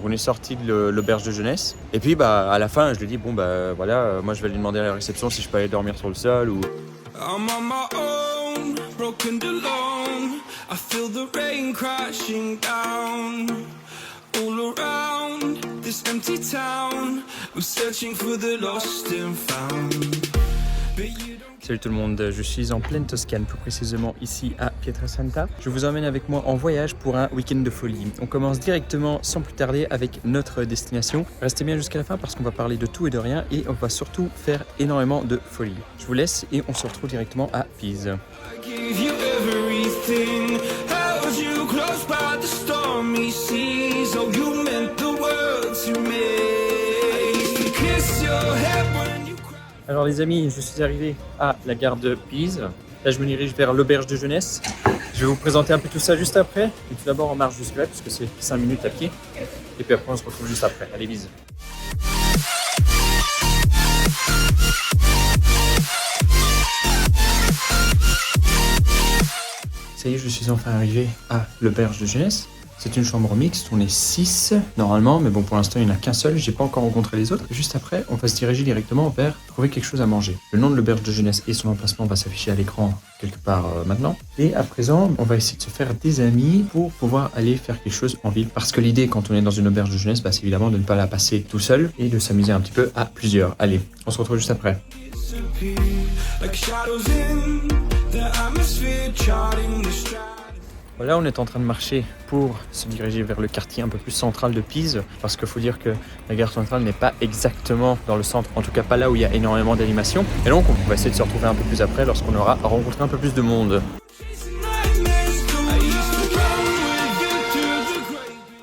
Donc on est sorti de l'auberge de jeunesse. Et puis à la fin, je lui dis bon voilà, moi je vais lui demander à la réception si je peux aller dormir sur le sol ou. I'm on my own, broken alone. I feel the rain crashing down all around this empty town. I'm searching for the lost and found. Salut tout le monde, je suis en pleine Toscane, plus précisément ici à Pietrasanta. Je vous emmène avec moi en voyage pour un week-end de folie. On commence directement sans plus tarder avec notre destination. Restez bien jusqu'à la fin parce qu'on va parler de tout et de rien et on va surtout faire énormément de folie. Je vous laisse et on se retrouve directement à Pise. Alors les amis, je suis arrivé à la gare de Pise. Là je me dirige vers l'auberge de jeunesse. Je vais vous présenter un peu tout ça juste après. Et tout d'abord on marche jusque là puisque c'est 5 minutes à pied. Et puis après on se retrouve juste après. Allez, bise. Ça y est, je suis enfin arrivé à l'auberge de jeunesse. C'est une chambre mixte, on est 6 normalement, mais bon pour l'instant il n'y en a qu'un seul, j'ai pas encore rencontré les autres. Juste après, on va se diriger directement vers trouver quelque chose à manger. Le nom de l'auberge de jeunesse et son emplacement va s'afficher à l'écran quelque part maintenant. Et à présent, on va essayer de se faire des amis pour pouvoir aller faire quelque chose en ville. Parce que l'idée quand on est dans une auberge de jeunesse, c'est évidemment de ne pas la passer tout seul et de s'amuser un petit peu à plusieurs. Allez, on se retrouve juste après. Voilà, on est en train de marcher pour se diriger vers le quartier un peu plus central de Pise, parce qu'il faut dire que la gare centrale n'est pas exactement dans le centre, en tout cas pas là où il y a énormément d'animation. Et donc on va essayer de se retrouver un peu plus après lorsqu'on aura rencontré un peu plus de monde.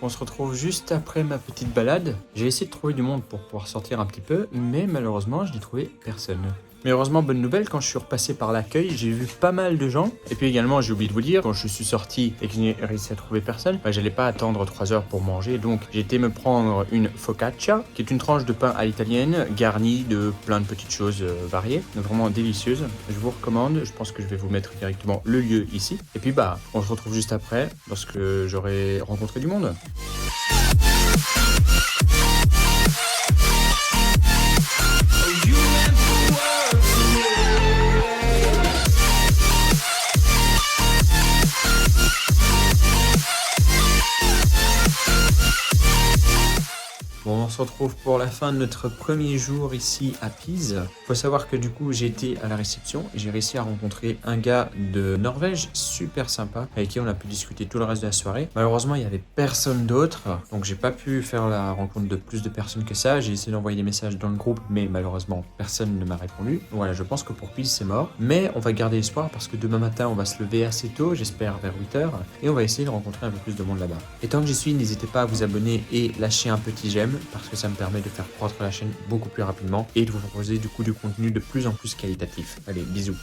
On se retrouve juste après ma petite balade. J'ai essayé de trouver du monde pour pouvoir sortir un petit peu, mais malheureusement je n'ai trouvé personne. Mais heureusement, bonne nouvelle, quand je suis repassé par l'accueil, j'ai vu pas mal de gens. Et puis également, j'ai oublié de vous dire, quand je suis sorti et que je n'ai réussi à trouver personne, j'allais pas attendre 3 heures pour manger. Donc j'ai été me prendre une focaccia, qui est une tranche de pain à l'italienne, garnie de plein de petites choses variées, vraiment délicieuses. Je vous recommande, je pense que je vais vous mettre directement le lieu ici. Et puis on se retrouve juste après, lorsque j'aurai rencontré du monde. Bon, on se retrouve pour la fin de notre premier jour ici à Pise. Il faut savoir que du coup j'ai été à la réception et j'ai réussi à rencontrer un gars de Norvège super sympa avec qui on a pu discuter tout le reste de la soirée. Malheureusement il n'y avait personne d'autre, donc j'ai pas pu faire la rencontre de plus de personnes que ça. J'ai essayé d'envoyer des messages dans le groupe mais malheureusement personne ne m'a répondu. Donc voilà, je pense que pour Pise c'est mort. Mais on va garder espoir parce que demain matin on va se lever assez tôt, j'espère vers 8h, et on va essayer de rencontrer un peu plus de monde là-bas. Et tant que j'y suis, n'hésitez pas à vous abonner et lâcher un petit j'aime, parce que ça me permet de faire croître la chaîne beaucoup plus rapidement et de vous proposer du coup du contenu de plus en plus qualitatif. Allez, bisous.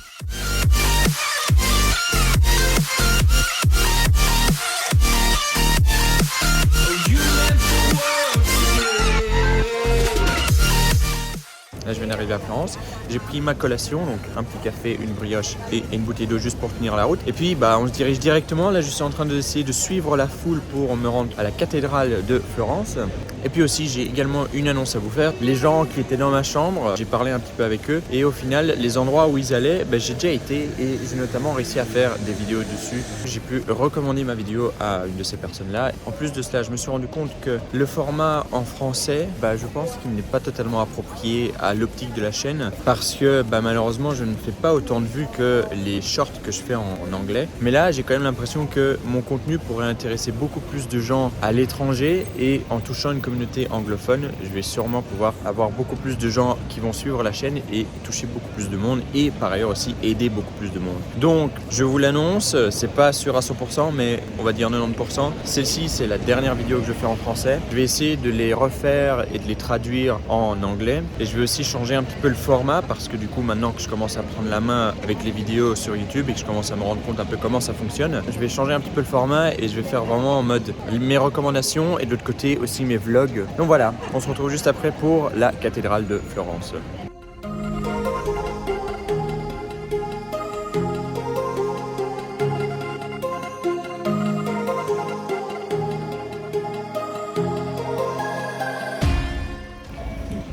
Là, je viens d'arriver à Florence. J'ai pris ma collation, donc un petit café, une brioche et une bouteille d'eau juste pour tenir la route. Et puis, on se dirige directement. Là, je suis en train d'essayer de suivre la foule pour me rendre à la cathédrale de Florence. Et puis aussi, j'ai également une annonce à vous faire. Les gens qui étaient dans ma chambre, j'ai parlé un petit peu avec eux. Et au final, les endroits où ils allaient, j'ai déjà été et j'ai notamment réussi à faire des vidéos dessus. J'ai pu recommander ma vidéo à une de ces personnes-là. En plus de cela, je me suis rendu compte que le format en français, je pense qu'il n'est pas totalement approprié à l'optique de la chaîne parce que malheureusement je ne fais pas autant de vues que les shorts que je fais en anglais, mais là j'ai quand même l'impression que mon contenu pourrait intéresser beaucoup plus de gens à l'étranger et en touchant une communauté anglophone je vais sûrement pouvoir avoir beaucoup plus de gens qui vont suivre la chaîne et toucher beaucoup plus de monde et par ailleurs aussi aider beaucoup plus de monde. Donc je vous l'annonce, c'est pas sûr à 100% mais on va dire 90%, celle-ci c'est la dernière vidéo que je fais en français. Je vais essayer de les refaire et de les traduire en anglais et je vais aussi changer un petit peu le format parce que du coup maintenant que je commence à prendre la main avec les vidéos sur YouTube et que je commence à me rendre compte un peu comment ça fonctionne, je vais changer un petit peu le format et je vais faire vraiment en mode mes recommandations et de l'autre côté aussi mes vlogs. Donc voilà, on se retrouve juste après pour la cathédrale de Florence.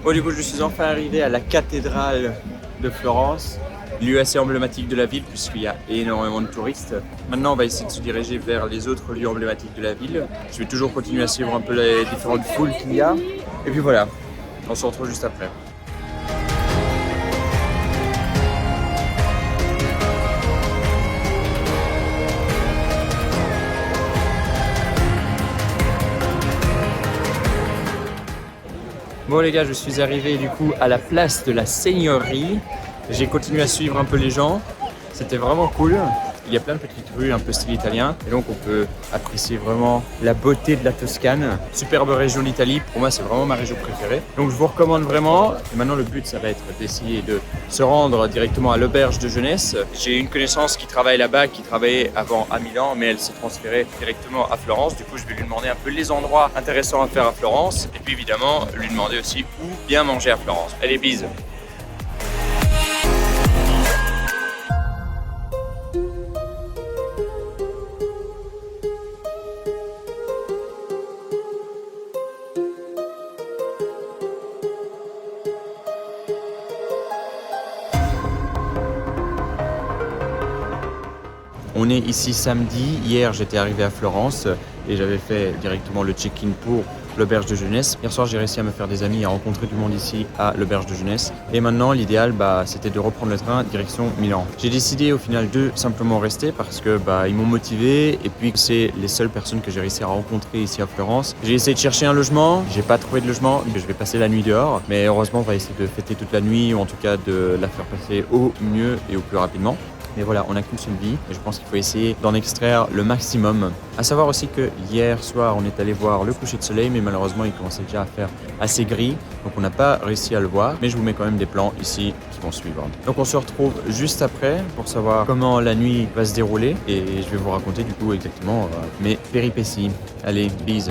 Bon, du coup, je suis enfin arrivé à la cathédrale de Florence, lieu assez emblématique de la ville puisqu'il y a énormément de touristes. Maintenant, on va essayer de se diriger vers les autres lieux emblématiques de la ville. Je vais toujours continuer à suivre un peu les différentes foules qu'il y a. Et puis voilà, on se retrouve juste après. Bon les gars, je suis arrivé du coup à la place de la Seigneurie. J'ai continué à suivre un peu les gens. C'était vraiment cool. Il y a plein de petites rues un peu style italien. Et donc on peut apprécier vraiment la beauté de la Toscane. Superbe région d'Italie. Pour moi, c'est vraiment ma région préférée. Donc je vous recommande vraiment. Et maintenant, le but, ça va être d'essayer de se rendre directement à l'auberge de jeunesse. J'ai une connaissance qui travaille là-bas, qui travaillait avant à Milan, mais elle s'est transférée directement à Florence. Du coup, je vais lui demander un peu les endroits intéressants à faire à Florence. Et puis évidemment, lui demander aussi où bien manger à Florence. Allez, bise! On est ici samedi. Hier, j'étais arrivé à Florence et j'avais fait directement le check-in pour l'auberge de jeunesse. Hier soir, j'ai réussi à me faire des amis et à rencontrer du monde ici à l'auberge de jeunesse. Et maintenant, l'idéal, c'était de reprendre le train direction Milan. J'ai décidé au final de simplement rester parce que ils m'ont motivé et puis c'est les seules personnes que j'ai réussi à rencontrer ici à Florence. J'ai essayé de chercher un logement, j'ai pas trouvé de logement, je vais passer la nuit dehors. Mais heureusement, on va essayer de fêter toute la nuit ou en tout cas de la faire passer au mieux et au plus rapidement. Mais voilà, on n'a qu'une seule vie et je pense qu'il faut essayer d'en extraire le maximum. À savoir aussi que hier soir, on est allé voir le coucher de soleil, mais malheureusement, il commençait déjà à faire assez gris. Donc on n'a pas réussi à le voir, mais je vous mets quand même des plans ici qui vont suivre. Donc on se retrouve juste après pour savoir comment la nuit va se dérouler et je vais vous raconter du coup exactement mes péripéties. Allez, bisous.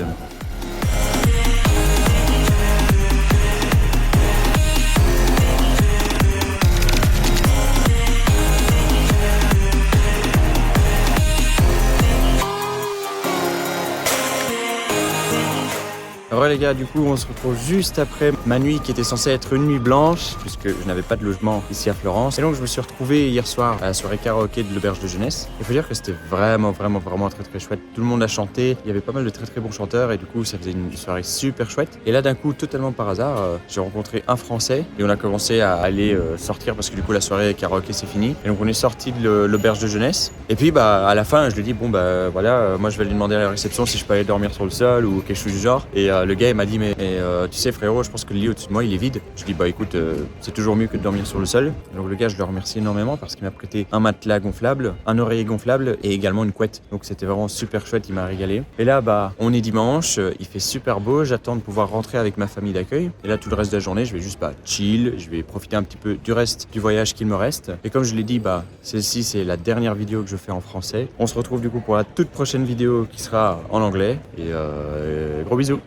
Alors les gars, du coup on se retrouve juste après ma nuit qui était censée être une nuit blanche puisque je n'avais pas de logement ici à Florence. Et donc je me suis retrouvé hier soir à la soirée karaoké de l'auberge de jeunesse. Il faut dire que c'était vraiment très chouette. Tout le monde a chanté, il y avait pas mal de très bons chanteurs et du coup ça faisait une soirée super chouette. Et là d'un coup, totalement par hasard, j'ai rencontré un Français et on a commencé à aller sortir parce que du coup la soirée karaoké c'est fini. Et donc on est sorti de l'auberge de jeunesse. Et puis à la fin je lui dis voilà, moi je vais lui demander à la réception si je peux aller dormir sur le sol ou quelque chose du genre. Et le gars il m'a dit tu sais frérot, je pense que le lit au-dessus de moi il est vide. Je dis écoute, c'est toujours mieux que de dormir sur le sol. Donc le gars je le remercie énormément parce qu'il m'a prêté un matelas gonflable, un oreiller gonflable et également une couette. Donc c'était vraiment super chouette, il m'a régalé. Et là on est dimanche, il fait super beau, j'attends de pouvoir rentrer avec ma famille d'accueil. Et là tout le reste de la journée je vais juste chill, je vais profiter un petit peu du reste du voyage qu'il me reste. Et comme je l'ai dit, celle-ci c'est la dernière vidéo que je fais en français. On se retrouve du coup pour la toute prochaine vidéo qui sera en anglais. Et gros bisous.